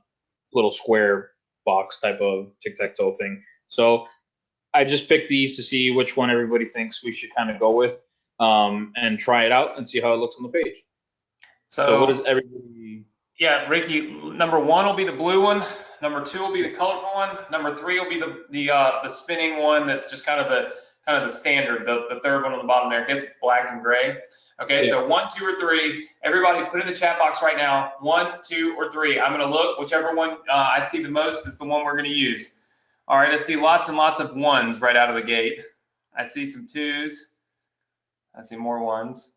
little square box type of tic-tac-toe thing. So I just picked these to see which one everybody thinks we should kind of go with, and try it out and see how it looks on the page. So what does everybody? Yeah, Ricky, number 1 will be the blue one. Number 2 will be the colorful one. Number 3 will be the spinning one. That's just kind of the standard, the third one on the bottom there. I guess it's black and gray. Okay, yeah. So 1, 2, or 3. Everybody put in the chat box right now. 1, 2, or 3. I'm gonna look. Whichever one I see the most is the one we're gonna use. All right, I see lots and lots of 1s right out of the gate. I see some 2s. I see more 1s.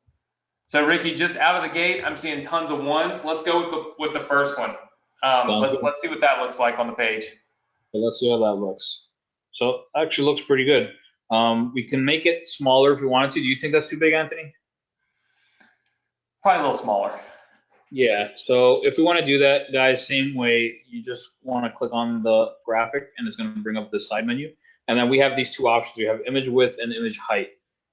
So Ricky, just out of the gate, I'm seeing tons of 1s. Let's go with the first one. Let's see what that looks like on the page. Let's see how that looks. So actually looks pretty good. We can make it smaller if we wanted to. Do you think that's too big, Anthony? Probably a little smaller. Yeah, so if we want to do that, guys, same way, you just want to click on the graphic, and it's going to bring up the side menu. And then we have these 2 options. We have image width and image height.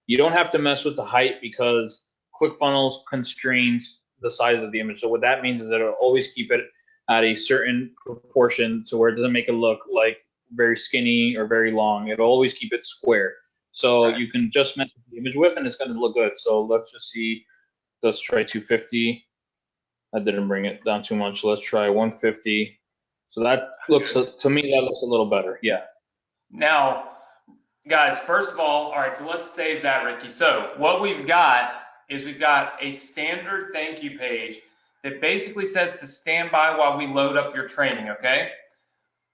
You don't have to mess with the height because ClickFunnels constrains the size of the image. So what that means is that it'll always keep it at a certain proportion to where it doesn't make it look like very skinny or very long. It'll always keep it square. So you can just mess with the image width and it's going to look good. So let's just see. Let's try 250. That didn't bring it down too much. Let's try 150. So that looks, to me, that looks a little better. Yeah. Now, guys, first of all right, so let's save that, Ricky. So what we've got is we've got a standard thank you page that basically says to stand by while we load up your training, okay?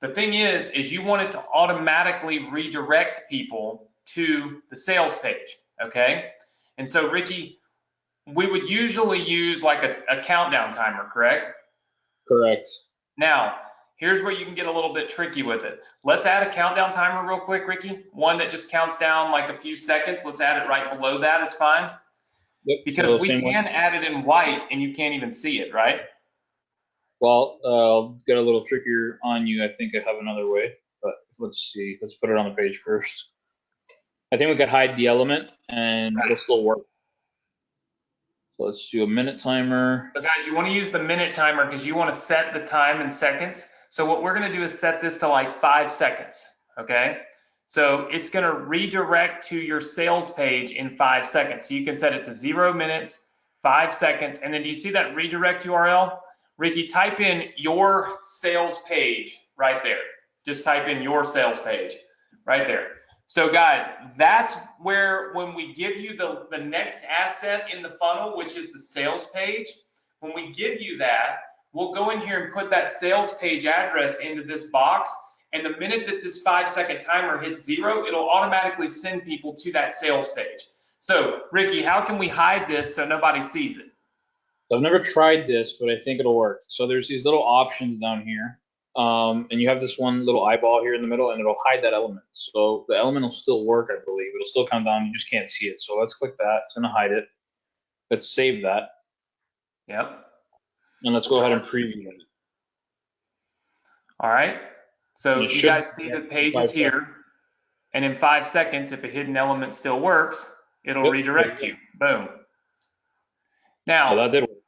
The thing is you want it to automatically redirect people to the sales page, okay? And so, Ricky, we would usually use like a countdown timer, correct? Correct. Now, here's where you can get a little bit tricky with it. Let's add a countdown timer real quick, Ricky. One that just counts down like a few seconds. Let's add it right below that is fine. Yep. Because so we can add it in white and you can't even see it, right? Well, I'll get a little trickier on you. I think I have another way, but let's see. Let's put it on the page first. I think we could hide the element and it'll still work. So let's do a minute timer. So guys, you want to use the minute timer because you want to set the time in seconds. So what we're going to do is set this to like 5 seconds, okay? So it's going to redirect to your sales page in 5 seconds. So you can set it to 0 minutes, 5 seconds, and then do you see that redirect URL? Ricky, type in your sales page right there. Just type in your sales page right there. So guys, that's where when we give you the next asset in the funnel, which is the sales page, when we give you that, we'll go in here and put that sales page address into this box. And the minute that this 5-second timer hits 0, it'll automatically send people to that sales page. So Ricky, how can we hide this so nobody sees it? I've never tried this, but I think it'll work. So there's these little options down here. And you have this one little eyeball here in the middle, and it'll hide that element. So the element will still work, I believe. It'll still come down. You just can't see it. So let's click that. It's going to hide it. Let's save that. Yep. And let's go ahead and preview it. All right. So And it you should guys see the page is 5 seconds. here. And in 5 seconds, if a hidden element still works, it'll Yep. redirect you. Boom. So Now, that did work.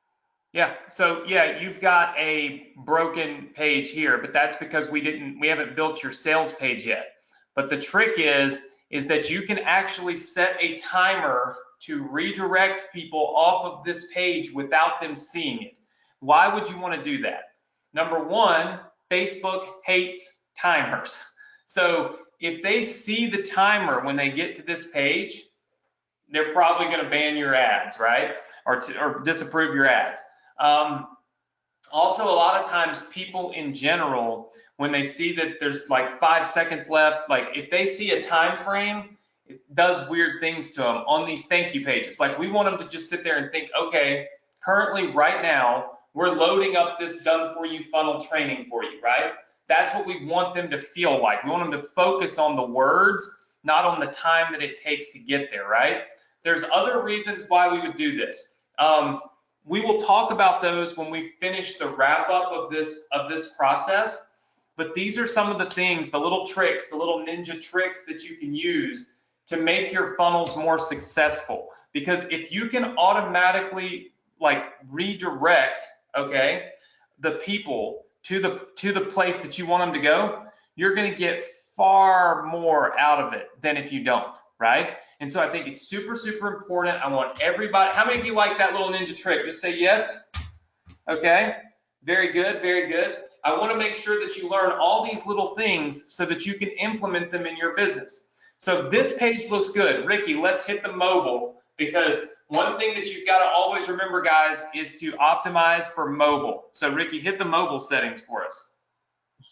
yeah, so yeah, you've got a broken page here, but that's because we haven't built your sales page yet. But the trick is that you can actually set a timer to redirect people off of this page without them seeing it. Why would you want to do that? Number one, Facebook hates timers. So if they see the timer when they get to this page, they're probably going to ban your ads, right? Or disapprove your ads. Also, a lot of times people in general, when they see that there's like 5 seconds left, like if they see a time frame, it does weird things to them on these thank you pages. Like we want them to just sit there and think, okay, currently right now, we're loading up this done for you funnel training for you, right? That's what we want them to feel like. We want them to focus on the words, not on the time that it takes to get there, right? There's other reasons why we would do this. We will talk about those when we finish the wrap up of this process. But these are some of the things, the little tricks, the little ninja tricks that you can use to make your funnels more successful. Because if you can automatically like redirect, okay, the people to the place that you want them to go, you're going to get far more out of it than if you don't, right? And so I think it's super, super important. I want everybody, how many of you like that little ninja trick? Just say yes. Okay, very good, very good. I want to make sure that you learn all these little things so that you can implement them in your business. So this page looks good. Ricky, let's hit the mobile, because one thing that you've got to always remember, guys, is to optimize for mobile. So Ricky, hit the mobile settings for us.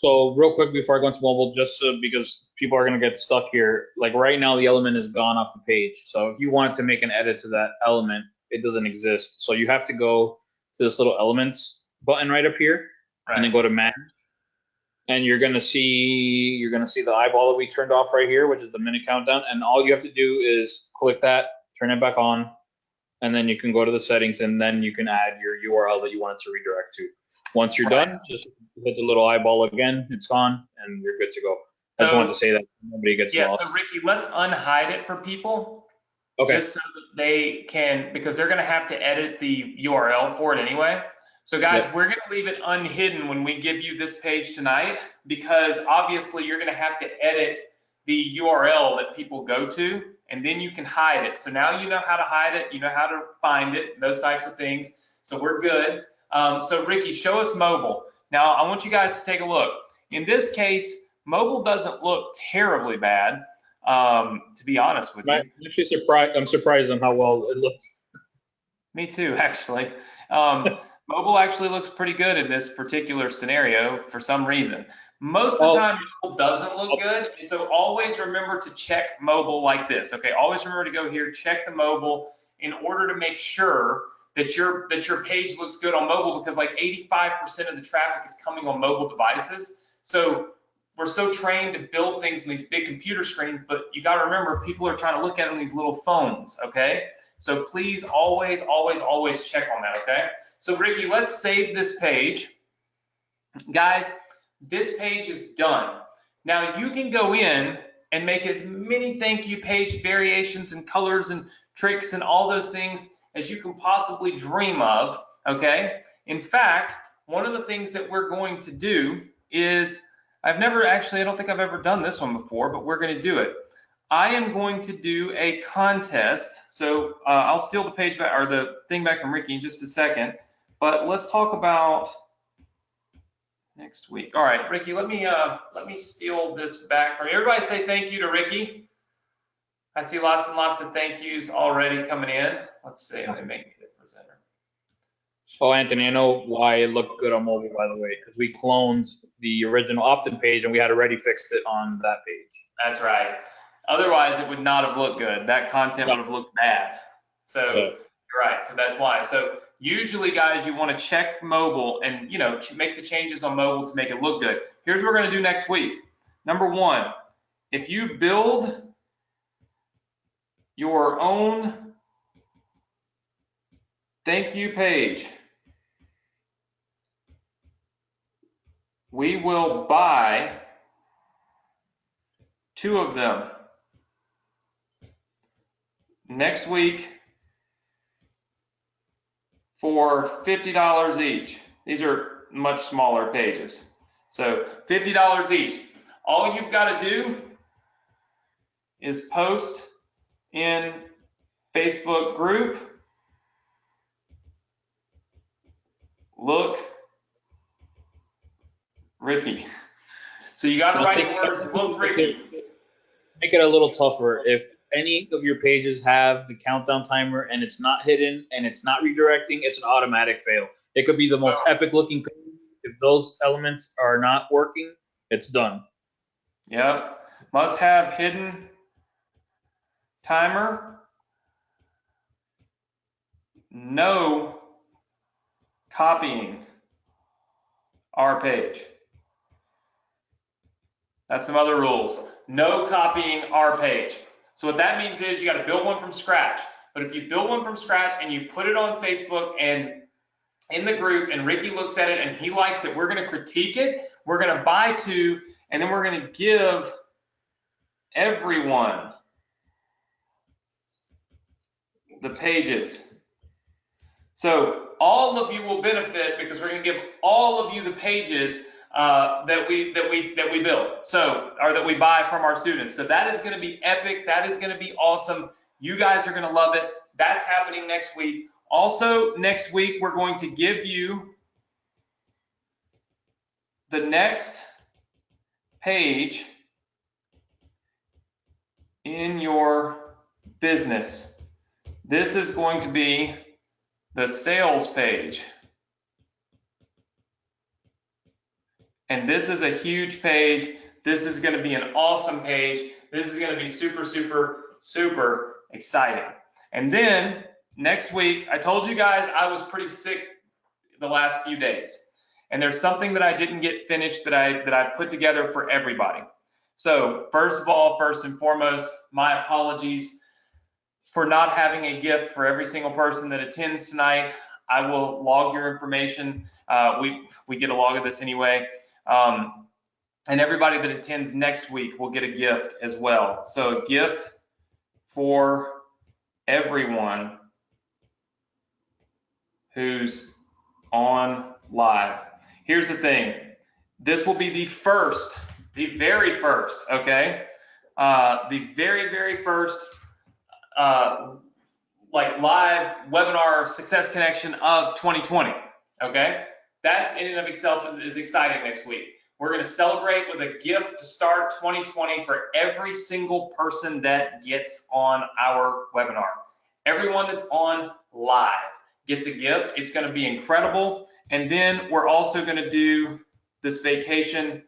So real quick before I go into mobile, just because people are going to get stuck here, like right now the element is gone off the page. So if you wanted to make an edit to that element, it doesn't exist. So you have to go to this little elements button right up here, Right. and then go to manage. And you're going to see the eyeball that we turned off right here, which is the minute countdown. And all you have to do is click that, turn it back on, and then you can go to the settings, and then you can add your URL that you want it to redirect to. Once you're done, just hit the little eyeball again, it's gone, and you're good to go. I just wanted to say that nobody gets lost. Yeah, so Ricky, let's unhide it for people. Okay. Just so that they can, because they're going to have to edit the URL for it anyway. So guys, we're going to leave it unhidden when we give you this page tonight, because obviously you're going to have to edit the URL that people go to, and then you can hide it. So now you know how to hide it, you know how to find it, those types of things. So we're good. So Ricky, show us mobile. Now I want you guys to take a look. In this case, mobile doesn't look terribly bad, to be honest with you. I'm actually surprised. I'm surprised on how well it looks. Me too, actually. Mobile actually looks pretty good in this particular scenario for some reason. Most of the time, mobile doesn't look good. And so always remember to check mobile like this. Okay, always remember to go here, check the mobile in order to make sure that your page looks good on mobile, because like 85% of the traffic is coming on mobile devices. So we're so trained to build things in these big computer screens, but you got to remember, people are trying to look at it on these little phones, okay? So please always, always, always check on that, okay? So Ricky, let's save this page. Guys, this page is done. Now you can go in and make as many thank you page variations and colors and tricks and all those things as you can possibly dream of, okay? In fact, one of the things that we're going to do is, I don't think I've ever done this one before, but we're going to do it. I am going to do a contest. So I'll steal the page back, or the thing back from Ricky in just a second, but let's talk about next week. All right, Ricky, let me steal this back from you. Everybody say thank you to Ricky. I see lots and lots of thank yous already coming in. Let's see, let me make it a presenter. Oh, Anthony, I know why it looked good on mobile, by the way, because we cloned the original opt-in page and we had already fixed it on that page. That's right. Otherwise, it would not have looked good. That content would have looked bad. So you're right. So that's why. So usually, guys, you want to check mobile and make the changes on mobile to make it look good. Here's what we're going to do next week. Number one, if you build your own thank you page, we will buy 2 of them next week for $50 each. These are much smaller pages. So $50 each. All you've got to do is post in Facebook group, look, Ricky. So you got to write the words, look, Ricky. Make it a little tougher. If any of your pages have the countdown timer and it's not hidden and it's not redirecting, it's an automatic fail. It could be the most epic looking page. If those elements are not working, it's done. Yep. Must have hidden timer. No copying our page. That's some other rules. No copying our page. So what that means is you got to build one from scratch. But if you build one from scratch and you put it on Facebook and in the group and Ricky looks at it and he likes it, we're going to critique it. We're going to buy 2 and then we're going to give everyone the pages. So all of you will benefit because we're going to give all of you the pages that we build, or that we buy from our students. So that is going to be epic. That is going to be awesome. You guys are going to love it. That's happening next week. Also, next week we're going to give you the next page in your business. This is going to be the sales page. And this is a huge page. This is going to be an awesome page. This is going to be super, super, super exciting. And then next week, I told you guys I was pretty sick the last few days. And there's something that I didn't get finished that I put together for everybody. So first of all, first and foremost, my apologies for not having a gift for every single person that attends tonight. I will log your information. We get a log of this anyway. And everybody that attends next week will get a gift as well. So a gift for everyone who's on live. Here's the thing. This will be the very first, okay? The very first like live webinar success connection of 2020, okay? That in and of itself is exciting next week. We're going to celebrate with a gift to start 2020 for every single person that gets on our webinar. Everyone that's on live gets a gift. It's going to be incredible. And then we're also going to do this vacation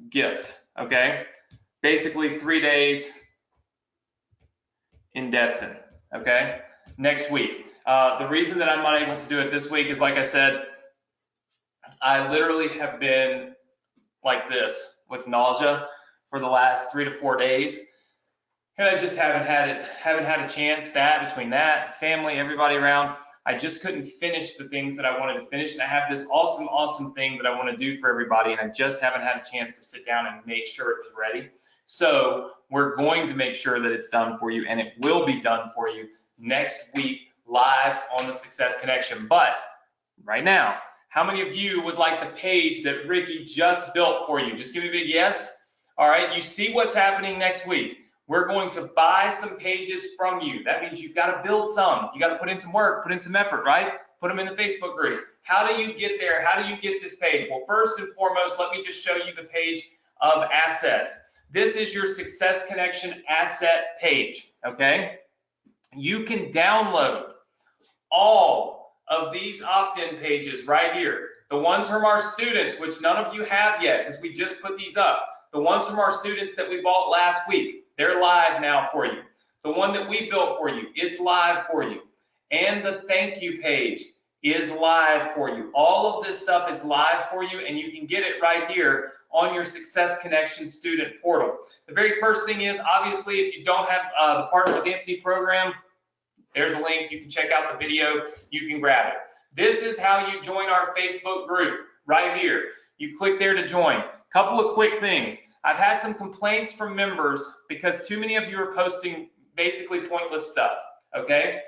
gift, okay? Basically 3 days in Destin, okay? Next week. The reason that I'm not able to do it this week is, like I said, I literally have been like this with nausea for the last 3 to 4 days. And I just haven't had a chance. That between that, family, everybody around, I just couldn't finish the things that I wanted to finish. And I have this awesome thing that I want to do for everybody, and I just haven't had a chance to sit down and make sure it was ready. So we're going to make sure that it's done for you, and it will be done for you next week live on the Success Connection. But right now, how many of you would like the page that Ricky just built for you? Just give me a big yes. All right, you see what's happening next week. We're going to buy some pages from you. That means you've got to build some. You got to put in some work, put in some effort, right? Put them in the Facebook group. How do you get there? How do you get this page? Well, first and foremost, let me just show you the page of assets. This is your Success Connection asset page, okay? You can download all of these opt-in pages right here. The ones from our students, which none of you have yet because we just put these up. The ones from our students that we bought last week, they're live now for you. The one that we built for you, it's live for you. And the thank you page is live for you. All of this stuff is live for you, and you can get it right here on your Success Connection student portal. The very first thing is, obviously, if you don't have the Partner with Anthony program, there's a link. You can check out the video. You can grab it. This is how you join our Facebook group right here. You click there to join. Couple of quick things. I've had some complaints from members because too many of you are posting basically pointless stuff, okay?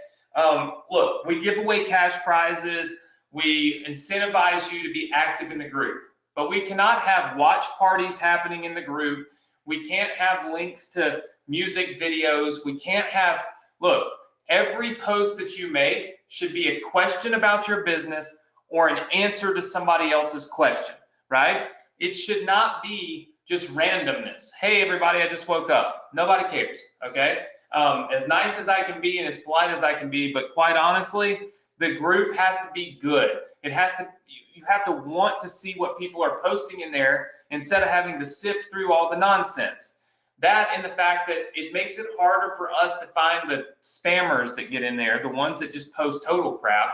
Look, we give away cash prizes. We incentivize you to be active in the group, but we cannot have watch parties happening in the group. We can't have links to music videos. We can't have, look, every post that you make should be a question about your business or an answer to somebody else's question, right? It should not be just randomness. Hey, everybody, I just woke up. Nobody cares, okay? As nice as I can be and as polite as I can be, but quite honestly, the group has to be good. It has to, you have to want to see what people are posting in there instead of having to sift through all the nonsense. That and the fact that it makes it harder for us to find the spammers that get in there, the ones that just post total crap.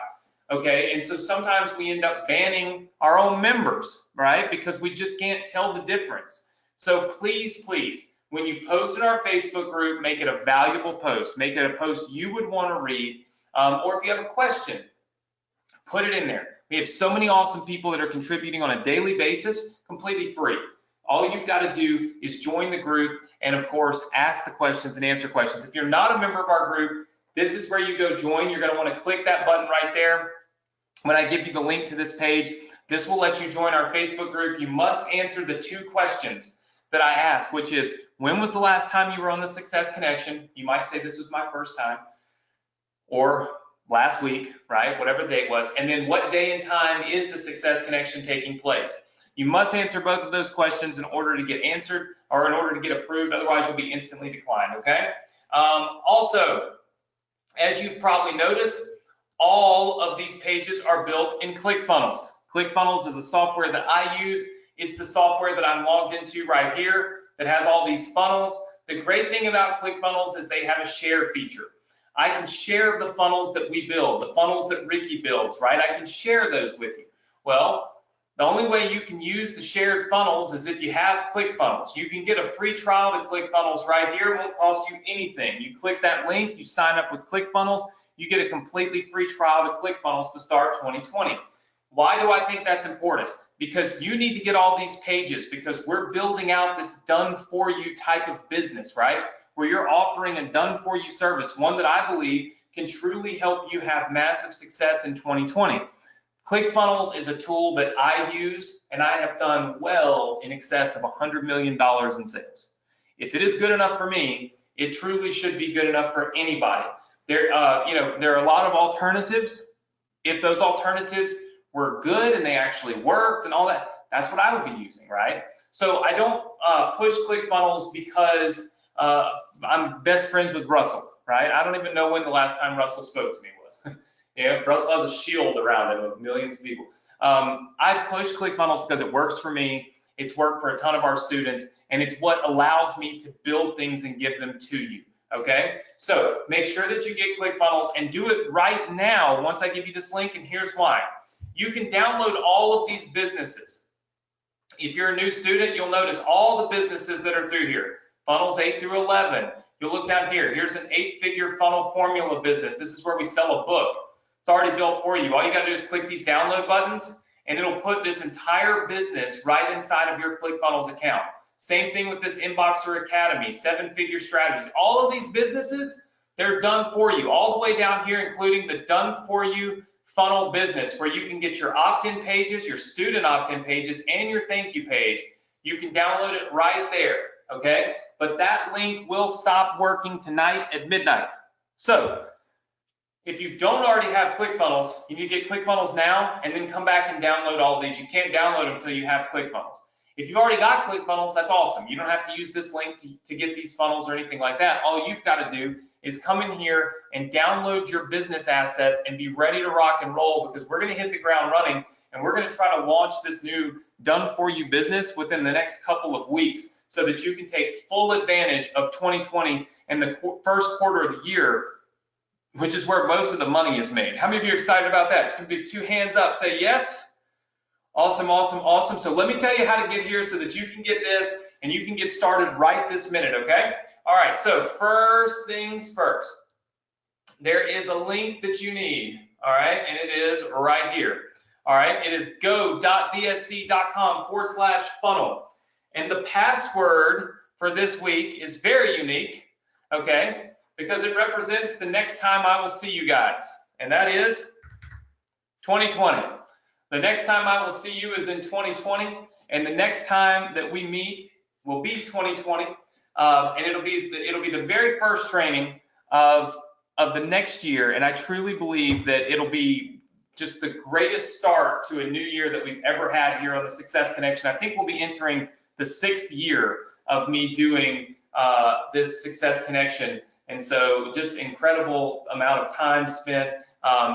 Okay, and so sometimes we end up banning our own members, right? Because we just can't tell the difference. So please, please, when you post in our Facebook group, make it a valuable post. Make it a post you would want to read. Or if you have a question, put it in there. We have so many awesome people that are contributing on a daily basis, completely free. All you've got to do is join the group and, of course, ask the questions and answer questions. If you're not a member of our group, this is where you go join. You're going to want to click that button right there. When I give you the link to this page, this will let you join our Facebook group. You must answer the 2 questions that I ask, which is, when was the last time you were on the Success Connection? You might say this was my first time, or last week, right? Whatever the date was. And then what day and time is the Success Connection taking place? You must answer both of those questions in order to get answered or in order to get approved. Otherwise, you'll be instantly declined, okay? Also, as you've probably noticed, all of these pages are built in ClickFunnels. ClickFunnels is a software that I use. It's the software that I'm logged into right here that has all these funnels. The great thing about ClickFunnels is they have a share feature. I can share the funnels that we build, the funnels that Ricky builds, right? I can share those with you. Well, the only way you can use the shared funnels is if you have ClickFunnels. You can get a free trial to ClickFunnels right here. It won't cost you anything. You click that link, you sign up with ClickFunnels, you get a completely free trial to ClickFunnels to start 2020. Why do I think that's important? Because you need to get all these pages because we're building out this done for you type of business, right? Where you're offering a done for you service, one that I believe can truly help you have massive success in 2020. ClickFunnels is a tool that I use and I have done well in excess of $100 million in sales. If it is good enough for me, it truly should be good enough for anybody. There are a lot of alternatives. If those alternatives were good and they actually worked and all that, that's what I would be using, right? So I don't push ClickFunnels because I'm best friends with Russell, right? I don't even know when the last time Russell spoke to me was. Russell has a shield around him of millions of people. I push ClickFunnels because it works for me. It's worked for a ton of our students, and it's what allows me to build things and give them to you. Okay, so make sure that you get ClickFunnels and do it right now once I give you this link, and here's why. You can download all of these businesses. If you're a new student, you'll notice all the businesses that are through here. Funnels 8 through 11. You'll look down here. Here's an 8-figure funnel formula business. This is where we sell a book. It's already built for you. All you got to do is click these download buttons, and it'll put this entire business right inside of your ClickFunnels account. Same thing with this Inboxer Academy, 7-figure strategies. All of these businesses, they're done for you. All the way down here, including the done for you funnel business, where you can get your opt-in pages, your student opt-in pages, and your thank you page. You can download it right there, okay? But that link will stop working tonight at midnight. So if you don't already have ClickFunnels, you need to get ClickFunnels now and then come back and download all of these. You can't download them until you have ClickFunnels. If you've already got ClickFunnels, that's awesome. You don't have to use this link to get these funnels or anything like that. All you've got to do is come in here and download your business assets and be ready to rock and roll, because we're going to hit the ground running and we're going to try to launch this new done for you business within the next couple of weeks so that you can take full advantage of 2020 and the first quarter of the year, which is where most of the money is made. How many of you are excited about that? It's going to be 2 hands up. Say yes. Awesome, awesome, awesome. So let me tell you how to get here so that you can get this and you can get started right this minute, okay? All right, so first things first. There is a link that you need, all right? And it is right here. All right, it is go.dsc.com/funnel. And the password for this week is very unique, okay, because it represents the next time I will see you guys, and that is 2020. The next time I will see you is in 2020, and the next time that we meet will be 2020, and it'll be the very first training of the next year, and I truly believe that it'll be just the greatest start to a new year that we've ever had here on the Success Connection. I think we'll be entering the 6th year of me doing this Success Connection, and so just incredible amount of time spent,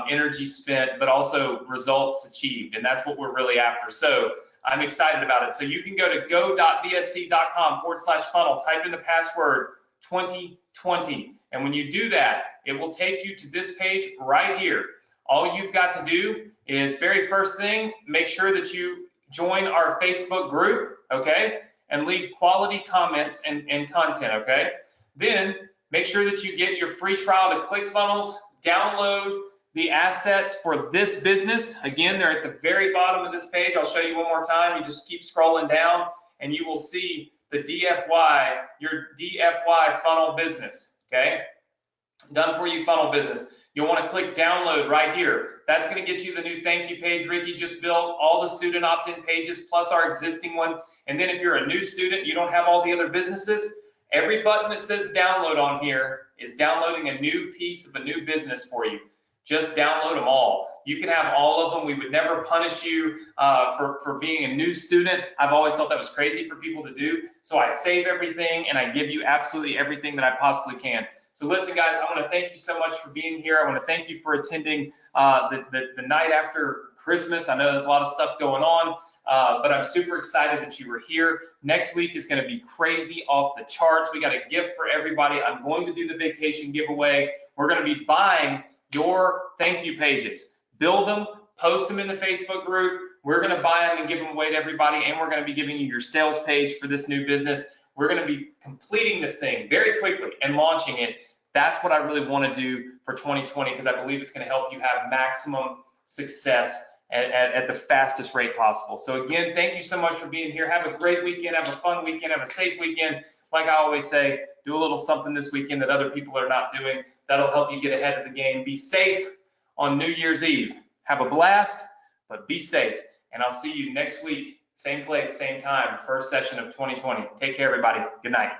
energy spent, but also results achieved, and that's what we're really after. So I'm excited about it. So you can go to go.dsc.com/funnel, type in the password 2020, and when you do that, it will take you to this page right here. All you've got to do is, very first thing, make sure that you join our Facebook group, okay, and leave quality comments and content, okay? Then make sure that you get your free trial to ClickFunnels, download the assets for this business. Again, they're at the very bottom of this page. I'll show you one more time. You just keep scrolling down and you will see the DFY, your DFY funnel business, okay? Done for you funnel business. You'll want to click download right here. That's going to get you the new thank you page Ricky just built, all the student opt-in pages plus our existing one. And then if you're a new student, you don't have all the other businesses, every button that says download on here is downloading a new piece of a new business for you. Just download them all. You can have all of them. We would never punish you for being a new student. I've always thought that was crazy for people to do. So I save everything and I give you absolutely everything that I possibly can. So listen, guys, I want to thank you so much for being here. I want to thank you for attending the night after Christmas. I know there's a lot of stuff going on, but I'm super excited that you were here. Next week is going to be crazy, off the charts. We got a gift for everybody. I'm going to do the vacation giveaway. We're going to be buying your thank you pages. Build them, post them in the Facebook group. We're going to buy them and give them away to everybody, and we're going to be giving you your sales page for this new business. We're going to be completing this thing very quickly and launching it. That's what I really want to do for 2020, because I believe it's going to help you have maximum success at the fastest rate possible. So again, thank you so much for being here. Have a great weekend. Have a fun weekend. Have a safe weekend. Like I always say, do a little something this weekend that other people are not doing. That'll help you get ahead of the game. Be safe on New Year's Eve. Have a blast, but be safe. And I'll see you next week, same place, same time, first session of 2020. Take care, everybody. Good night.